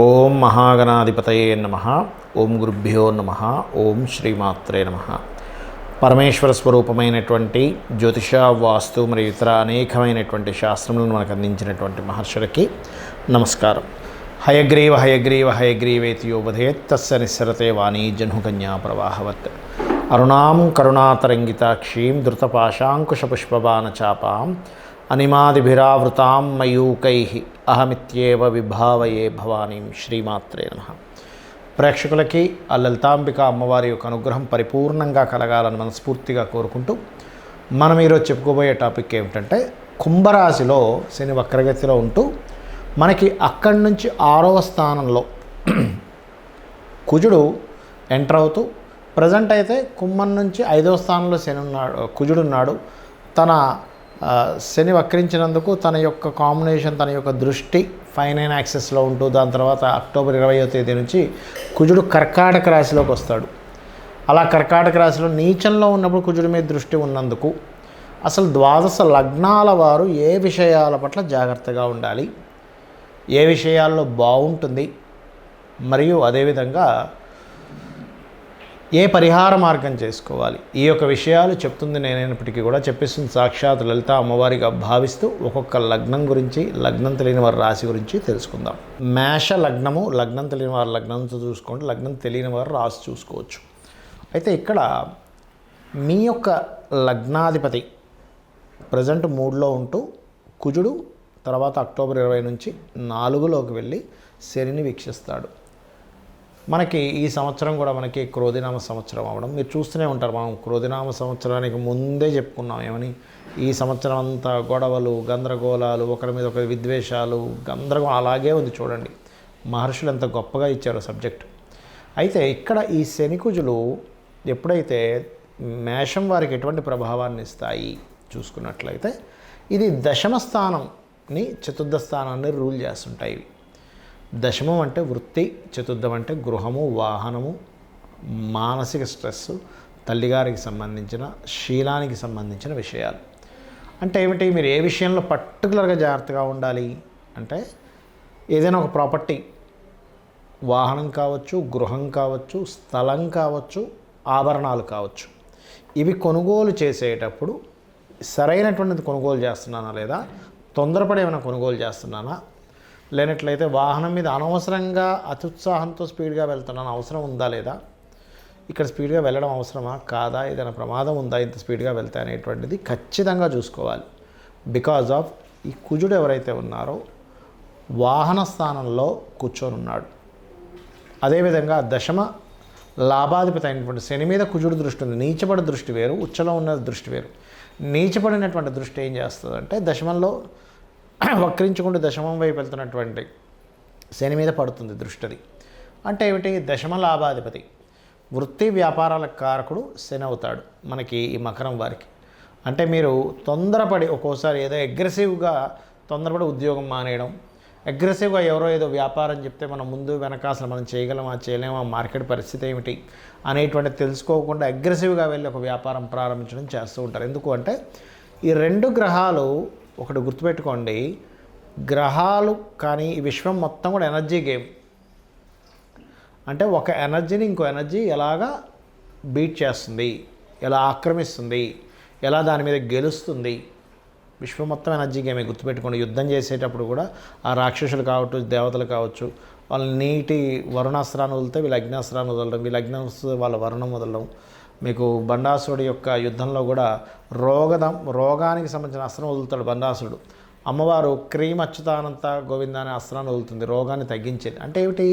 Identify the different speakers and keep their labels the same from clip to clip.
Speaker 1: ఓం మహాగణాధిపతయే నమః. ఓం గురుభ్యో నమః. ఓం శ్రీమాత్రే నమః. పరమేశ్వర స్వరూపమైనటువంటి జ్యోతిష, వాస్తు మరియు ఇతర అనేకమైనటువంటి శాస్త్రములను మనకు అందించినటువంటి మహర్షులకి నమస్కారం. హయగ్రీవ హయగ్రీవ హయగ్రీవేతి యోవధేత్ తస్య నిస్సరతే వాణీ జహ్నుకన్యా ప్రవాహవత్. అరుణాం కరుణాతరంగితాక్షీం ధృతపాశాంకుశపుష్పబాణచాపాం అనిమాదిభిరావృతాం మయూకైః అహమిత్యేవ విభావయే భవానీం. శ్రీమాత్రే నమః. ప్రేక్షకులకి ఆ లలితాంబిక అమ్మవారి యొక్క అనుగ్రహం పరిపూర్ణంగా కలగాలని మనస్ఫూర్తిగా కోరుకుంటూ మనం ఈరోజు చెప్పుకోబోయే టాపిక్ ఏమిటంటే, కుంభరాశిలో శని వక్రగతిలో ఉంటూ మనకి అక్కడి నుంచి 6వ స్థానంలో కుజుడు ఎంటర్ అవుతూ, ప్రజెంట్ అయితే కుంభం నుంచి 5వ స్థానంలో శని ఉన్నాడు, కుజుడు ఉన్నాడు. తన శని వక్రించినందుకు తన యొక్క కాంబినేషన్, తన యొక్క దృష్టి 5-9 యాక్సెస్లో ఉంటూ, దాని తర్వాత అక్టోబర్ 20వ తేదీ నుంచి కుజుడు కర్కాటక రాశిలోకి వస్తాడు. అలా కర్కాటక రాశిలో నీచంలో ఉన్నప్పుడు కుజుడి మీద దృష్టి ఉన్నందుకు అసలు ద్వాదశ లగ్నాల వారు ఏ విషయాల పట్ల జాగ్రత్తగా ఉండాలి, ఏ విషయాల్లో బాగుంటుంది, మరియు అదేవిధంగా ఏ పరిహార మార్గం చేసుకోవాలి, ఈ యొక్క విషయాలు చెప్తుంది నేనైనప్పటికీ కూడా చెప్పిస్తుంది సాక్షాత్ లలిత అమ్మవారిగా భావిస్తూ ఒక్కొక్క లగ్నం గురించి, లగ్నం తెలియని వారి రాశి గురించి తెలుసుకుందాం. మేష లగ్నము, లగ్నం తెలియని వారి లగ్నంతో చూసుకోండి, లగ్నం తెలియని వారు రాశి చూసుకోవచ్చు. అయితే ఇక్కడ మీ యొక్క లగ్నాధిపతి ప్రజెంట్ 3లో ఉంటూ కుజుడు తర్వాత అక్టోబర్ 20 నుంచి 4లోకి వెళ్ళి శనిని వీక్షిస్తాడు. మనకి ఈ సంవత్సరం కూడా మనకి క్రోధినామ సంవత్సరం అవ్వడం మీరు చూస్తూనే ఉంటారు. మనం క్రోధినామ సంవత్సరానికి ముందే చెప్పుకున్నాం ఏమని, ఈ సంవత్సరం అంతా గొడవలు, గందరగోళాలు, ఒకరి మీద ఒకరి విద్వేషాలు, గందరగోళం అలాగే ఉంది. చూడండి మహర్షులు ఎంత గొప్పగా ఇచ్చారో సబ్జెక్ట్. అయితే ఇక్కడ ఈ శనికుజులు ఎప్పుడైతే మేషం వారికి ఎటువంటి ప్రభావాన్ని ఇస్తాయి చూసుకున్నట్లయితే, ఇది దశమ స్థానంని, చతుర్థ స్థానాన్ని రూల్ చేస్తుంటాయి. దశమం అంటే వృత్తి, చతుర్థం అంటే గృహము, వాహనము, మానసిక స్ట్రెస్, తల్లిగారికి సంబంధించిన, శీలానికి సంబంధించిన విషయాలు. అంటే ఏమిటి, మీరు ఏ విషయంలో పర్టికులర్గా జాగ్రత్తగా ఉండాలి అంటే, ఏదైనా ఒక ప్రాపర్టీ, వాహనం కావచ్చు, గృహం కావచ్చు, స్థలం కావచ్చు, ఆభరణాలు కావచ్చు, ఇవి కొనుగోలు చేసేటప్పుడు సరైనటువంటిది కొనుగోలు చేస్తున్నానా లేదా, తొందరపడి ఏమైనా కొనుగోలు చేస్తున్నానా, లేనట్లయితే వాహనం మీద అనవసరంగా అత్యుత్సాహంతో స్పీడ్గా వెళ్తున్నాను, అవసరం ఉందా లేదా, ఇక్కడ స్పీడ్గా వెళ్ళడం అవసరమా కాదా, ఏదైనా ప్రమాదం ఉందా ఇంత స్పీడ్గా వెళ్తే అనేటువంటిది ఖచ్చితంగా చూసుకోవాలి. బికాజ్ ఆఫ్ ఈ కుజుడు ఎవరైతే ఉన్నారో వాహన స్థానంలో కూర్చొని ఉన్నాడు. అదేవిధంగా దశమ లాభాధిపతి అయినటువంటి శని మీద కుజుడు దృష్టి ఉంది. నీచపడి దృష్టి వేరు, ఉచ్చలో ఉన్న దృష్టి వేరు. నీచపడినటువంటి దృష్టి ఏం చేస్తుందంటే, దశమంలో వక్రించుకుంటూ దశమం వైపు వెళ్తున్నటువంటి శని మీద పడుతుంది దృష్టిది. అంటే ఏమిటి, దశమ లాభాధిపతి, వృత్తి వ్యాపారాల కారకుడు శని అవుతాడు మనకి ఈ మకరం వారికి. అంటే మీరు తొందరపడి ఒక్కోసారి ఏదో అగ్రెసివ్గా తొందరపడి ఉద్యోగం మానేయడం, అగ్రెసివ్గా ఎవరో ఏదో వ్యాపారం చెప్తే మనం ముందు వెనక అసలు మనం చేయగలమా చేయలేమా, మార్కెట్ పరిస్థితి ఏమిటి అనేటువంటి తెలుసుకోకుండా అగ్రెసివ్గా వెళ్ళి ఒక వ్యాపారం ప్రారంభించడం చేస్తూ ఉంటారు. ఎందుకు అంటే ఈ 2 గ్రహాలు, ఒకటి గుర్తుపెట్టుకోండి, గ్రహాలు కానీ ఈ విశ్వం మొత్తం కూడా ఎనర్జీ గేమ్. అంటే ఒక ఎనర్జీని ఇంకో ఎనర్జీ ఎలాగా బీట్ చేస్తుంది, ఎలా ఆక్రమిస్తుంది, ఎలా దాని మీద గెలుస్తుంది, విశ్వం మొత్తం ఎనర్జీ గేమే. గుర్తుపెట్టుకోండి, యుద్ధం చేసేటప్పుడు కూడా ఆ రాక్షసులు కావచ్చు, దేవతలు కావచ్చు, వాళ్ళు నీటి వరుణాస్త్రాన్ని వదిలితే వీళ్ళు అగ్నాస్త్రాన్ని వదలడం, వీళ్ళు అగ్నాస్త్ర వాళ్ళ వరుణం వదలడం. మీకు బండాసురుడి యొక్క యుద్ధంలో కూడా రోగానికి సంబంధించిన అస్త్రం వదులుతాడు బండాసురుడు. అమ్మవారు క్రీమ్ అచ్యుతానంత గోవింద అనే అస్త్రాన్ని వదులుతుంది, రోగాన్ని తగ్గించేది. అంటే ఏమిటి,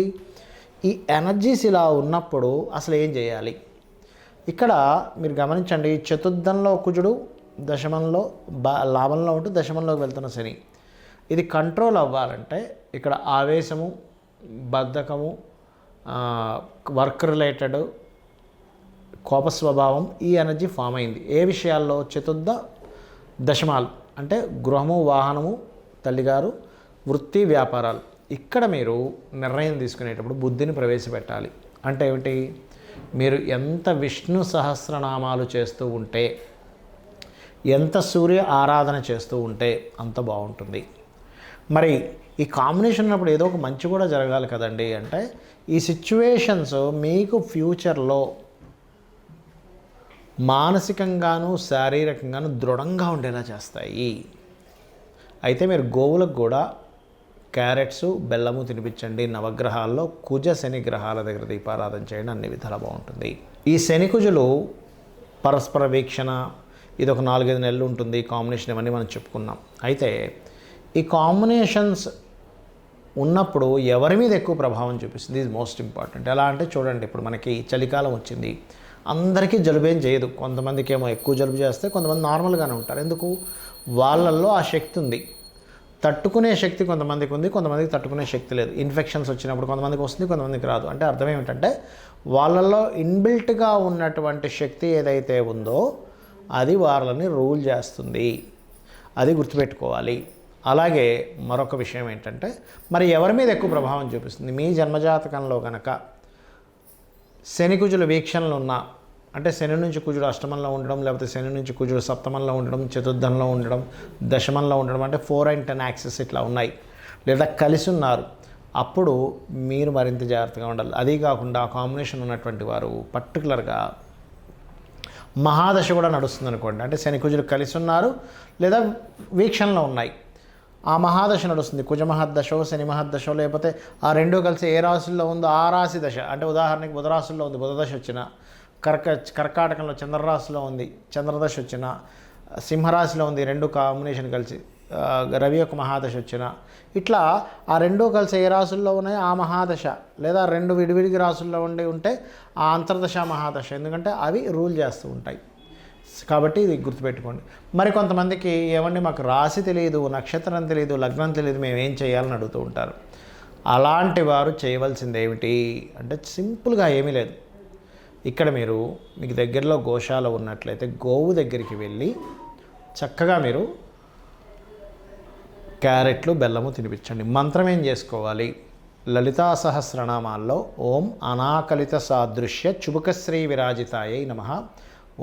Speaker 1: ఈ ఎనర్జీస్ ఇలా ఉన్నప్పుడు అసలు ఏం చేయాలి? ఇక్కడ మీరు గమనించండి, చతుర్థంలో కుజుడు, దశమంలో లాభంలో ఉంటూ దశమంలోకి వెళ్తున్న శని. ఇది కంట్రోల్ అవ్వాలంటే ఇక్కడ ఆవేశము, బద్ధకము, వర్క్ రిలేటెడ్ కోప స్వభావం, ఈ ఎనర్జీ ఫామ్ అయింది. ఏ విషయాల్లో? చతుర్థ దశమాలు అంటే గృహము, వాహనము, తల్లిగారు, వృత్తి, వ్యాపారాలు. ఇక్కడ మీరు నిర్ణయం తీసుకునేటప్పుడు బుద్ధిని ప్రవేశపెట్టాలి. అంటే ఏమిటి, మీరు ఎంత విష్ణు సహస్రనామాలు చేస్తూ ఉంటే, ఎంత సూర్య ఆరాధన చేస్తూ ఉంటే అంత బాగుంటుంది. మరి ఈ కాంబినేషన్ ఉన్నప్పుడు ఏదో ఒక మంచి కూడా జరగాలి కదండి. అంటే ఈ సిచ్యువేషన్స్ మీకు ఫ్యూచర్లో మానసికంగాను శారీరకంగాను దృఢంగా ఉండేలా చేస్తాయి. అయితే మీరు గోవులకు కూడా క్యారెట్స్ బెల్లము తినిపించండి. నవగ్రహాల్లో కుజ శని గ్రహాల దగ్గర దీపారాధన చేయండి, అన్ని విధాలా బాగుంటుంది. ఈ శని కుజులు పరస్పర వీక్షణ ఇది ఒక 4-5 నెలలు ఉంటుంది. కాంబినేషన్ ఇవన్నీ మనం చెప్పుకున్నాం. అయితే ఈ కాంబినేషన్స్ ఉన్నప్పుడు ఎవరి మీద ఎక్కువ ప్రభావం చూపిస్తుంది, ఇది మోస్ట్ ఇంపార్టెంట్. ఎలా అంటే చూడండి, ఇప్పుడు మనకి చలికాలం వచ్చింది, అందరికీ జలుబేం చేయదు. కొంతమందికి ఏమో ఎక్కువ జలుబు చేస్తే, కొంతమంది నార్మల్గానే ఉంటారు. ఎందుకు? వాళ్ళల్లో ఆ శక్తి ఉంది, తట్టుకునే శక్తి కొంతమందికి ఉంది, కొంతమందికి తట్టుకునే శక్తి లేదు. ఇన్ఫెక్షన్స్ వచ్చినప్పుడు కొంతమందికి వస్తుంది, కొంతమందికి రాదు. అంటే అర్థం ఏమిటంటే వాళ్ళల్లో ఇన్బిల్ట్గా ఉన్నటువంటి శక్తి ఏదైతే ఉందో అది వాళ్ళని రూల్ చేస్తుంది. అది గుర్తుపెట్టుకోవాలి. అలాగే మరొక విషయం ఏంటంటే, మరి ఎవరి మీద ఎక్కువ ప్రభావం చూపిస్తుంది? మీ జన్మజాతకంలో కనుక శని కుజుల వీక్షణలు ఉన్నా, అంటే శని నుంచి కుజుడు అష్టమంలో ఉండడం, లేకపోతే శని నుంచి కుజుడు సప్తమంలో ఉండడం, చతుర్థంలో ఉండడం, దశమంలో ఉండడం, అంటే 4 and 10 యాక్సెస్ ఇట్లా ఉన్నాయి, లేదా కలిసి ఉన్నారు, అప్పుడు మీరు మరింత జాగ్రత్తగా ఉండాలి. అదీ కాకుండా ఆ కాంబినేషన్ ఉన్నటువంటి వారు పర్టికులర్గా మహాదశ కూడా నడుస్తుంది అనుకోండి, అంటే శని కుజులు కలిసి ఉన్నారు లేదా వీక్షణలో ఉన్నాయి, ఆ మహాదశ నడుస్తుంది. కుజ మహద్దశో శని మహద్దశో, లేకపోతే ఆ రెండూ కలిసి ఏ రాశుల్లో ఉందో ఆ రాశి దశ, అంటే ఉదాహరణకి బుధ రాశుల్లో ఉంది, బుధదశ వచ్చిన, కర్కాటకంలో చంద్రరాశిలో ఉంది, చంద్రదశ వచ్చిన, సింహరాశిలో ఉంది, రెండు కాంబినేషన్ కలిసి రవి యొక్క మహాదశ వచ్చిన, ఇట్లా ఆ రెండూ కలిసి ఏ రాశుల్లో ఉన్నాయో ఆ మహాదశ, లేదా రెండు విడివిడిగి రాశుల్లో ఉంటే ఆ అంతర్దశ మహాదశ, ఎందుకంటే అవి రూల్ చేస్తూ ఉంటాయి. కాబట్టి ఇది గుర్తుపెట్టుకోండి. మరి కొంతమందికి ఏమండి మాకు రాశి తెలియదు, నక్షత్రం తెలియదు, లగ్నం తెలియదు, మేము ఏం చేయాలని అడుగుతూ ఉంటారు. అలాంటి వారు చేయవలసింది ఏమిటి అంటే సింపుల్గా ఏమీ లేదు. ఇక్కడ మీకు దగ్గరలో గోశాల ఉన్నట్లయితే గోవు దగ్గరికి వెళ్ళి చక్కగా మీరు క్యారెట్లు బెల్లము తినిపించండి. మంత్రం ఏం చేసుకోవాలి? లలితా సహస్రనామాల్లో ఓం అనాకలిత సాదృశ్య చుబుకశ్రీ విరాజితాయై నమః,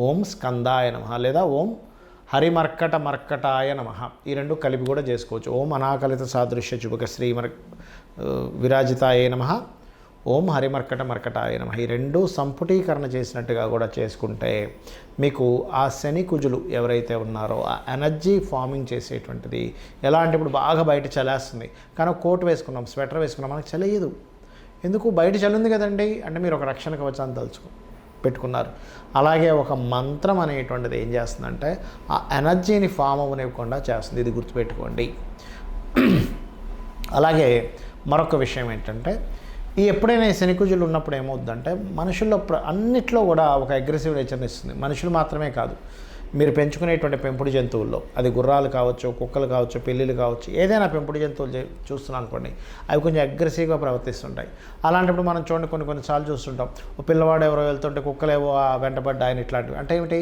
Speaker 1: ఓం స్కందాయ నమః, లేదా ఓం హరిమర్కట మర్కటాయ నమః, ఈ రెండు కలిపి కూడా చేసుకోవచ్చు. ఓం అనాకలిత సాదృశ్య చుబుకశ్రీ విరాజితాయై నమః, ఓం హరిమర్కట మర్కటాయ నమః, ఈ రెండు సంపుటీకరణ చేసినట్టుగా కూడా చేసుకుంటే మీకు ఆ శని కుజులు ఎవరైతే ఉన్నారో ఆ ఎనర్జీ ఫార్మింగ్ చేసేటువంటిది. ఎలా అంటే ఇప్పుడు బాగా బయట చలేస్తుంది, కానీ కోట్ వేసుకున్నాం, స్వెటర్ వేసుకున్నాం, మనకు చలియదు. ఎందుకు? బయట చలి ఉంది కదండి, అంటే మీరు ఒక రక్షణ కవచాన్ని పెట్టుకున్నారు. అలాగే ఒక మంత్రం అనేటువంటిది ఏం చేస్తుందంటే ఆ ఎనర్జీని ఫామ్ అవ్వనివ్వకుండా చేస్తుంది. ఇది గుర్తుపెట్టుకోండి. అలాగే మరొక విషయం ఏంటంటే ఎప్పుడైనా ఈ శనికుజులు ఉన్నప్పుడు ఏమవుతుందంటే మనుషుల్లో అన్నిట్లో కూడా ఒక అగ్రెసివ్ నేచర్ని ఇస్తుంది. మనుషులు మాత్రమే కాదు, మీరు పెంచుకునేటువంటి పెంపుడు జంతువుల్లో, అది గుర్రాలు కావచ్చు, కుక్కలు కావచ్చు, పిల్లిలు కావచ్చు, ఏదైనా పెంపుడు జంతువులు చూస్తున్నాం అనుకోండి, అవి కొంచెం అగ్రెసివ్గా ప్రవర్తిస్తుంటాయి. అలాంటప్పుడు మనం చూడండి, కొన్నిసార్లు చూస్తుంటాం, ఓ పిల్లవాడు ఎవరో వెళ్తుంటే కుక్కలు ఏవో వెంటబడ్డా ఆయన, ఇట్లాంటివి. అంటే ఏమిటి?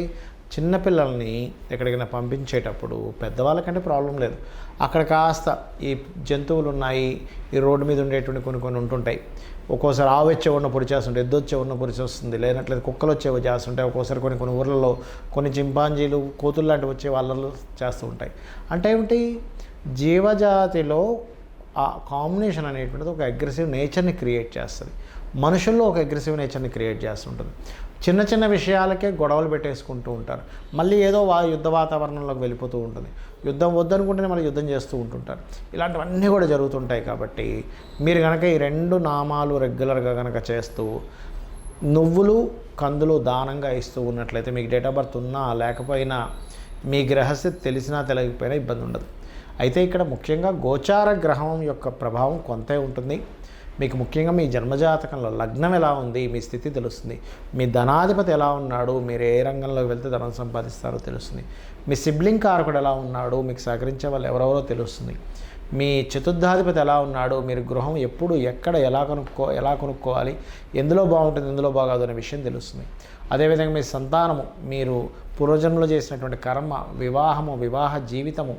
Speaker 1: చిన్నపిల్లల్ని ఎక్కడికైనా పంపించేటప్పుడు పెద్దవాళ్ళకంటే ప్రాబ్లం లేదు, అక్కడ కాస్త ఈ జంతువులు ఉన్నాయి, ఈ రోడ్డు మీద ఉండేటువంటి కొన్ని ఉంటుంటాయి. ఒక్కోసారి ఆవు వచ్చే ఉన్న పొడి చేస్తుంటాయి, ఎద్దు వచ్చే ఉన్న పొడి వస్తుంది, లేనట్లేదు కుక్కలు వచ్చే చేస్తుంటాయి. ఒక్కోసారి కొన్ని ఊర్లలో కొన్ని చింపాంజీలు, కోతులు లాంటివి వచ్చే వాళ్ళలో చేస్తూ ఉంటాయి. అంటే ఏమిటి? జీవజాతిలో ఆ కాంబినేషన్ అనేటువంటిది ఒక అగ్రెసివ్ నేచర్ని క్రియేట్ చేస్తుంది. మనుషుల్లో ఒక అగ్రెసివ్ నేచర్ని క్రియేట్ చేస్తుంటుంది. చిన్న చిన్న విషయాలకే గొడవలు పెట్టేసుకుంటూ ఉంటారు, మళ్ళీ ఏదో యుద్ధ వాతావరణంలోకి వెళ్ళిపోతూ ఉంటుంది. యుద్ధం వద్దనుకుంటేనే మళ్ళీ యుద్ధం చేస్తూ ఉంటుంటారు. ఇలాంటివన్నీ కూడా జరుగుతుంటాయి. కాబట్టి మీరు కనుక ఈ రెండు నామాలు రెగ్యులర్గా కనుక చేస్తూ నువ్వులు కందులు దానంగా ఇస్తూ ఉన్నట్లయితే మీకు డేట్ ఆఫ్ బర్త్ ఉన్నా లేకపోయినా మీ గ్రహస్థితి తెలిసినా తెలియకపోయినా ఇబ్బంది ఉండదు. అయితే ఇక్కడ ముఖ్యంగా గోచార గ్రహం యొక్క ప్రభావం కొంతే ఉంటుంది. మీకు ముఖ్యంగా మీ జన్మజాతకంలో లగ్నం ఎలా ఉంది, మీ స్థితి తెలుస్తుంది. మీ ధనాధిపతి ఎలా ఉన్నాడు, మీరు ఏ రంగంలోకి వెళ్తే ధనం సంపాదిస్తారో తెలుస్తుంది. మీ సిబ్లింగ్ కారకుడు ఎలా ఉన్నాడు, మీకు సహకరించే వాళ్ళు ఎవరెవరో తెలుస్తుంది. మీ చతుర్థాధిపతి ఎలా ఉన్నాడు, మీరు గృహం ఎప్పుడు ఎక్కడ ఎలా కొనుక్కోవాలి, ఎందులో బాగుంటుంది ఎందులో బాగాదు అనే విషయం తెలుస్తుంది. అదేవిధంగా మీ సంతానము, మీరు పూర్వజన్మలో చేసినటువంటి కర్మ, వివాహ జీవితము,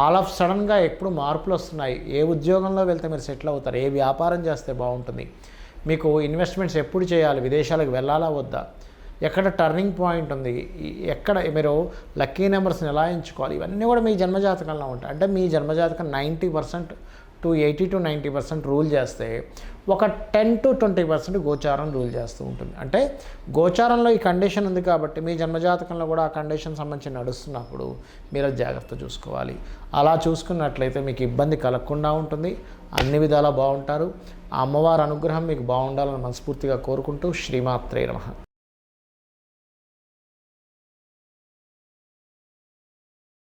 Speaker 1: ఆల్ ఆఫ్ సడన్గా ఎప్పుడు మార్పులు వస్తున్నాయి. ఏ ఉద్యోగంలో వెళ్తే మీరు సెటిల్ అవుతారు, ఏ వ్యాపారం చేస్తే బాగుంటుంది, మీకు ఇన్వెస్ట్మెంట్స్ ఎప్పుడు చేయాలి, విదేశాలకు వెళ్ళాలా వద్దా, ఎక్కడ టర్నింగ్ పాయింట్ ఉంది, ఎక్కడ మీరు లక్కీ నెంబర్స్ని ఎలా ఎంచుకోవాలి, ఇవన్నీ కూడా మీ జన్మజాతకంలో ఉంటాయి. అంటే మీ జన్మజాతకం 90% టు 80-90% రూల్ చేస్తే ఒక 10-20% గోచారం రూల్ చేస్తూ ఉంటుంది. అంటే గోచారంలో ఈ కండిషన్ ఉంది కాబట్టి మీ జన్మజాతకంలో కూడా ఆ కండిషన్ సంబంధించి నడుస్తున్నప్పుడు మీరు జాగ్రత్త చూసుకోవాలి. అలా చూసుకున్నట్లయితే మీకు ఇబ్బంది కలగకుండా ఉంటుంది, అన్ని విధాలా బాగుంటారు. ఆ అమ్మవారి అనుగ్రహం మీకు బాగుండాలని మనస్ఫూర్తిగా కోరుకుంటూ శ్రీమాత్రే నమః.